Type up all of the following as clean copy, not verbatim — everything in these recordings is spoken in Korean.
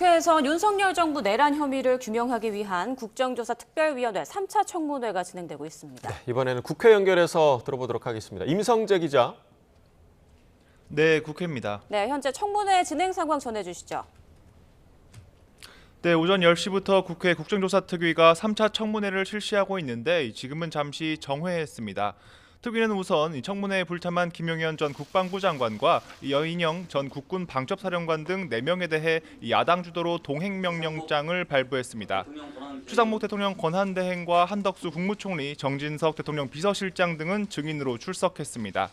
국회에선 윤석열 정부 내란 혐의를 규명하기 위한 국정조사 특별위원회 3차 청문회가 진행되고 있습니다. 네, 이번에는 국회 연결해서 들어보도록 하겠습니다. 임성재 기자. 네, 국회입니다. 네, 현재 청문회 진행 상황 전해주시죠. 네, 오전 10시부터 국회 국정조사특위가 3차 청문회를 실시하고 있는데 지금은 잠시 정회했습니다. 특위는 우선 청문회에 불참한 김용현 전 국방부 장관과 여인영 전 국군 방첩사령관 등 4명에 대해 야당 주도로 동행명령장을 발부했습니다. 추상목 대통령 권한대행과 한덕수 국무총리, 정진석 대통령 비서실장 등은 증인으로 출석했습니다.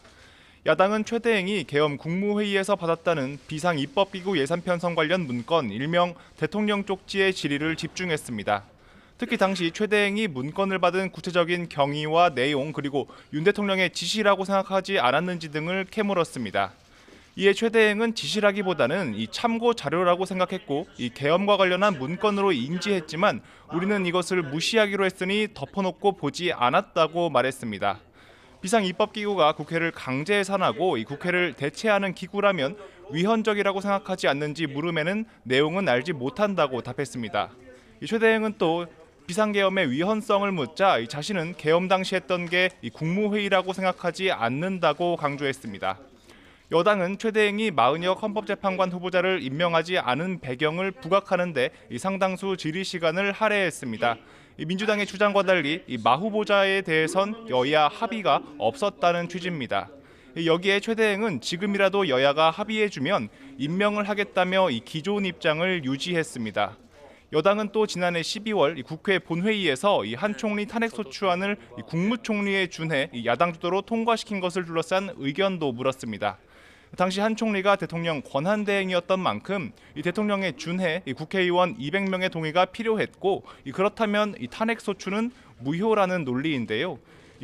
야당은 최대행이 계엄 국무회의에서 받았다는 비상입법기구 예산 편성 관련 문건 일명 대통령 쪽지의 질의를 집중했습니다. 특히 당시 최대행이 문건을 받은 구체적인 경위와 내용 그리고 윤 대통령의 지시라고 생각하지 않았는지 등을 캐물었습니다. 이에 최대행은 지시라기보다는 이 참고 자료라고 생각했고 이 계엄과 관련한 문건으로 인지했지만 우리는 이것을 무시하기로 했으니 덮어놓고 보지 않았다고 말했습니다. 비상입법기구가 국회를 강제 해산하고 이 국회를 대체하는 기구라면 위헌적이라고 생각하지 않는지 물음에는 내용은 알지 못한다고 답했습니다. 최대행은 또 비상계엄의 위헌성을 묻자 자신은 계엄 당시 했던 게 국무회의라고 생각하지 않는다고 강조했습니다. 여당은 최대행이 마은혁 헌법재판관 후보자를 임명하지 않은 배경을 부각하는 데 상당수 질의 시간을 할애했습니다. 민주당의 주장과 달리 마 후보자에 대해선 여야 합의가 없었다는 취지입니다. 여기에 최대행은 지금이라도 여야가 합의해주면 임명을 하겠다며 기존 입장을 유지했습니다. 여당은 또 지난해 12월 국회 본회의에서 한 총리 탄핵소추안을 국무총리에 준해 야당 주도로 통과시킨 것을 둘러싼 의견도 물었습니다. 당시 한 총리가 대통령 권한대행이었던 만큼 대통령에 준해 국회의원 200명의 동의가 필요했고 그렇다면 탄핵소추는 무효라는 논리인데요.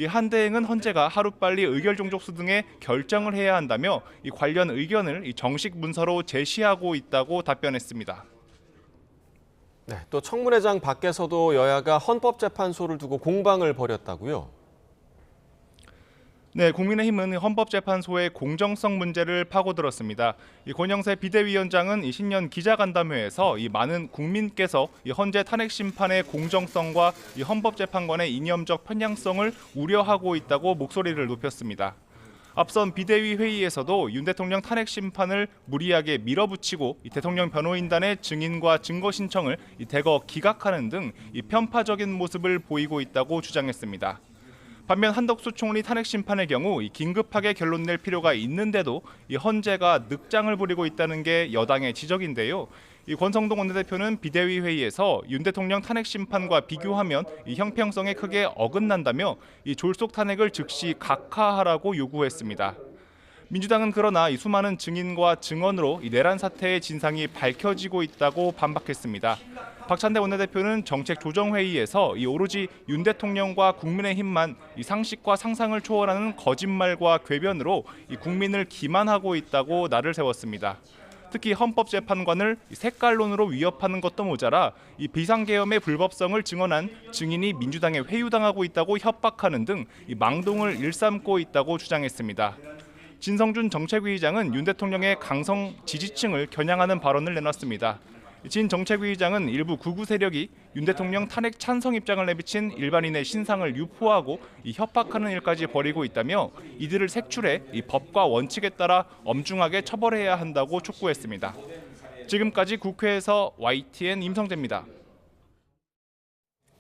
한 대행은 헌재가 하루빨리 의결종족수 등의 결정을 해야 한다며 관련 의견을 정식 문서로 제시하고 있다고 답변했습니다. 네, 또 청문회장 밖에서도 여야가 헌법재판소를 두고 공방을 벌였다고요? 네, 국민의힘은 헌법재판소의 공정성 문제를 파고들었습니다. 권영세 비대위원장은 신년 기자간담회에서 많은 국민께서 헌재 탄핵 심판의 공정성과 헌법재판관의 이념적 편향성을 우려하고 있다고 목소리를 높였습니다. 앞선 비대위 회의에서도 윤 대통령 탄핵 심판을 무리하게 밀어붙이고 대통령 변호인단의 증인과 증거 신청을 대거 기각하는 등 편파적인 모습을 보이고 있다고 주장했습니다. 반면 한덕수 총리 탄핵 심판의 경우 긴급하게 결론 낼 필요가 있는데도 헌재가 늑장을 부리고 있다는 게 여당의 지적인데요. 권성동 원내대표는 비대위 회의에서 윤 대통령 탄핵 심판과 비교하면 형평성에 크게 어긋난다며 졸속 탄핵을 즉시 각하하라고 요구했습니다. 민주당은 그러나 수많은 증인과 증언으로 내란 사태의 진상이 밝혀지고 있다고 반박했습니다. 박찬대 원내대표는 정책조정회의에서 오로지 윤 대통령과 국민의힘만 상식과 상상을 초월하는 거짓말과 궤변으로 국민을 기만하고 있다고 날을 세웠습니다. 특히 헌법재판관을 색깔론으로 위협하는 것도 모자라 비상계엄의 불법성을 증언한 증인이 민주당에 회유당하고 있다고 협박하는 등 망동을 일삼고 있다고 주장했습니다. 진성준 정책위의장은 윤 대통령의 강성 지지층을 겨냥하는 발언을 내놨습니다. 진 정책위의장은 일부 극우 세력이 윤 대통령 탄핵 찬성 입장을 내비친 일반인의 신상을 유포하고 협박하는 일까지 벌이고 있다며 이들을 색출해 법과 원칙에 따라 엄중하게 처벌해야 한다고 촉구했습니다. 지금까지 국회에서 YTN 임성재입니다.